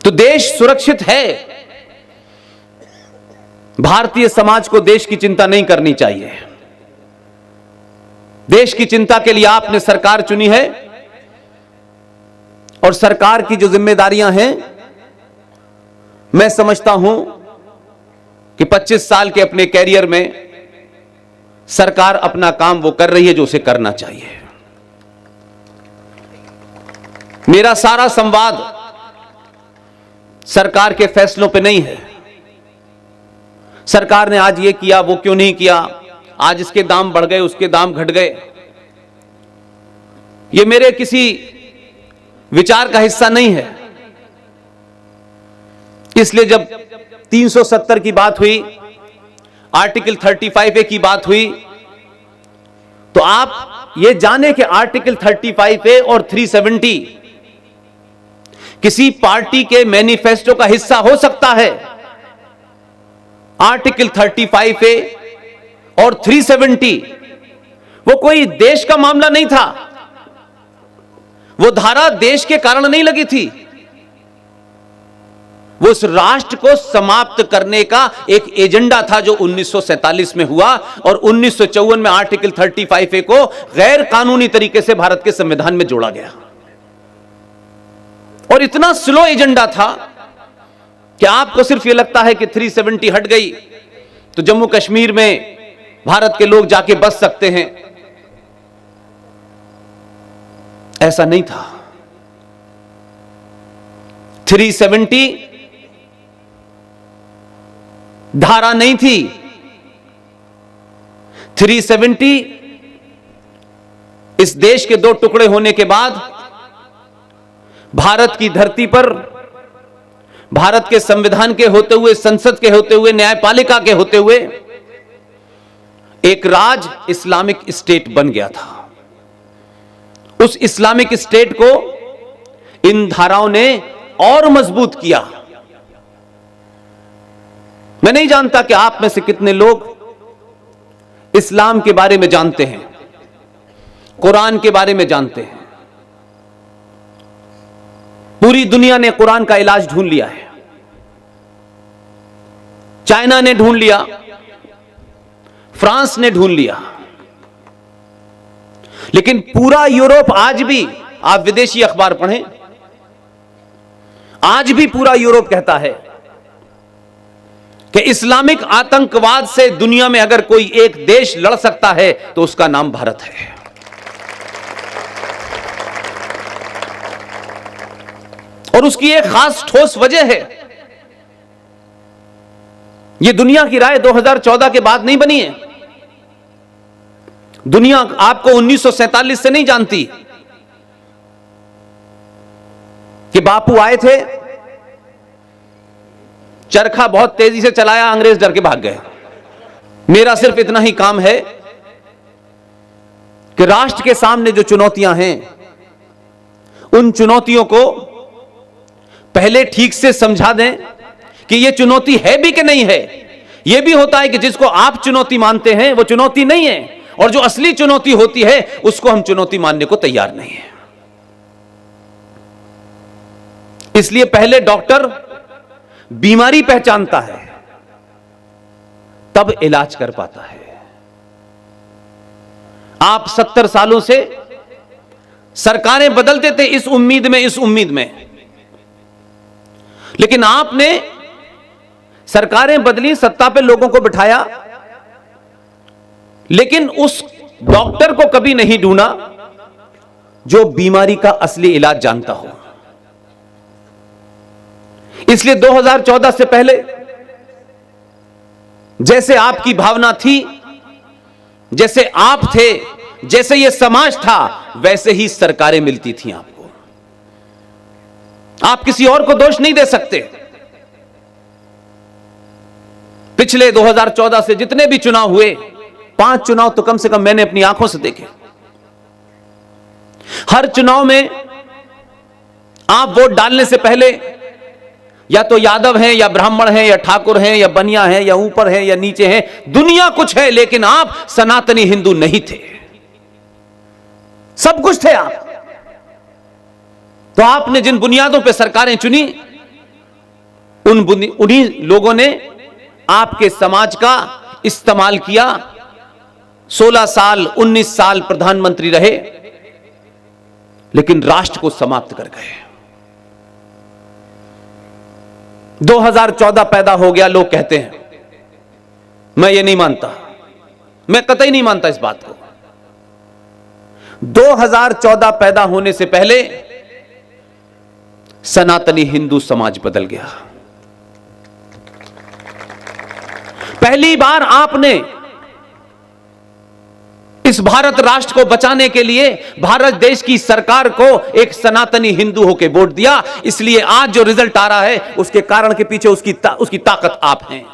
तो देश सुरक्षित है। भारतीय समाज को देश की चिंता नहीं करनी चाहिए। देश की चिंता के लिए आपने सरकार चुनी है और सरकार की जो जिम्मेदारियां हैं, मैं समझता हूं कि 25 साल के अपने कैरियर में सरकार अपना काम वो कर रही है जो उसे करना चाहिए। मेरा सारा संवाद सरकार के फैसलों पे नहीं है। सरकार ने आज ये किया, वो क्यों नहीं किया, आज इसके दाम बढ़ गए, उसके दाम घट गए, ये मेरे किसी विचार का हिस्सा नहीं है। इसलिए जब 370 की बात हुई, आर्टिकल 35A की बात हुई, तो आप ये जाने कि आर्टिकल 35A और 370 किसी पार्टी के मैनिफेस्टो का हिस्सा हो सकता है। आर्टिकल 35A और 370 वो कोई देश का मामला नहीं था। वो धारा देश के कारण नहीं लगी थी, वो उस राष्ट्र को समाप्त करने का एक एजेंडा था जो 1947 में हुआ और 1954 में आर्टिकल 35A को गैर कानूनी तरीके से भारत के संविधान में जोड़ा गया। और इतना स्लो एजेंडा था कि आपको सिर्फ यह लगता है कि 370 हट गई तो जम्मू कश्मीर में भारत के लोग जाके बस सकते हैं। ऐसा नहीं था। 370 धारा नहीं थी। 370 इस देश के दो टुकड़े होने के बाद भारत की धरती पर, भारत के संविधान के होते हुए, संसद के होते हुए, न्यायपालिका के होते हुए एक राज इस्लामिक स्टेट बन गया था। उस इस्लामिक स्टेट को इन धाराओं ने और मजबूत किया। मैं नहीं जानता कि आप में से कितने लोग इस्लाम के बारे में जानते हैं, कुरान के बारे में जानते हैं। पूरी दुनिया ने कुरान का इलाज ढूंढ लिया है। चाइना ने ढूंढ लिया, फ्रांस ने ढूंढ लिया, लेकिन पूरा यूरोप आज भी, आप विदेशी अखबार पढ़ें, आज भी पूरा यूरोप कहता है कि इस्लामिक आतंकवाद से दुनिया में अगर कोई एक देश लड़ सकता है तो उसका नाम भारत है। और उसकी एक खास ठोस वजह है। यह दुनिया की राय 2014 के बाद नहीं बनी है। दुनिया आपको 1947 से नहीं जानती कि बापू आए थे, चरखा बहुत तेजी से चलाया, अंग्रेज डर के भाग गए। मेरा सिर्फ इतना ही काम है कि राष्ट्र के सामने जो चुनौतियां हैं, उन चुनौतियों को पहले ठीक से समझा दें कि यह चुनौती है भी कि नहीं है। यह भी होता है कि जिसको आप चुनौती मानते हैं वो चुनौती नहीं है, और जो असली चुनौती होती है उसको हम चुनौती मानने को तैयार नहीं है। इसलिए पहले डॉक्टर बीमारी पहचानता है, तब इलाज कर पाता है। आप 70 सालों से सरकारें बदलते थे इस उम्मीद में, लेकिन आपने सरकारें बदली, सत्ता पे लोगों को बिठाया, लेकिन उस डॉक्टर को कभी नहीं ढूंढा जो बीमारी का असली इलाज जानता हो। इसलिए 2014 से पहले जैसे आपकी भावना थी, जैसे आप थे, जैसे यह समाज था, वैसे ही सरकारें मिलती थी आपको। आप किसी और को दोष नहीं दे सकते। पिछले 2014 से जितने भी चुनाव हुए, 5 चुनाव तो कम से कम मैंने अपनी आंखों से देखे। हर चुनाव में आप वोट डालने से पहले या तो यादव हैं या ब्राह्मण हैं या ठाकुर हैं या बनिया हैं या ऊपर हैं या नीचे हैं, दुनिया कुछ है लेकिन आप सनातनी हिंदू नहीं थे। सब कुछ थे आप। तो आपने जिन बुनियादों पर सरकारें चुनी, उन्हीं लोगों ने आपके समाज का इस्तेमाल किया। 16 साल 19 साल प्रधानमंत्री रहे, लेकिन राष्ट्र को समाप्त कर गए। 2014 पैदा हो गया लोग कहते हैं, मैं ये नहीं मानता, मैं कतई नहीं मानता इस बात को। 2014 पैदा होने से पहले सनातनी हिंदू समाज बदल गया। पहली बार आपने इस भारत राष्ट्र को बचाने के लिए भारत देश की सरकार को एक सनातनी हिंदू होकर वोट दिया। इसलिए आज जो रिजल्ट आ रहा है उसके कारण के पीछे उसकी ताकत आप हैं।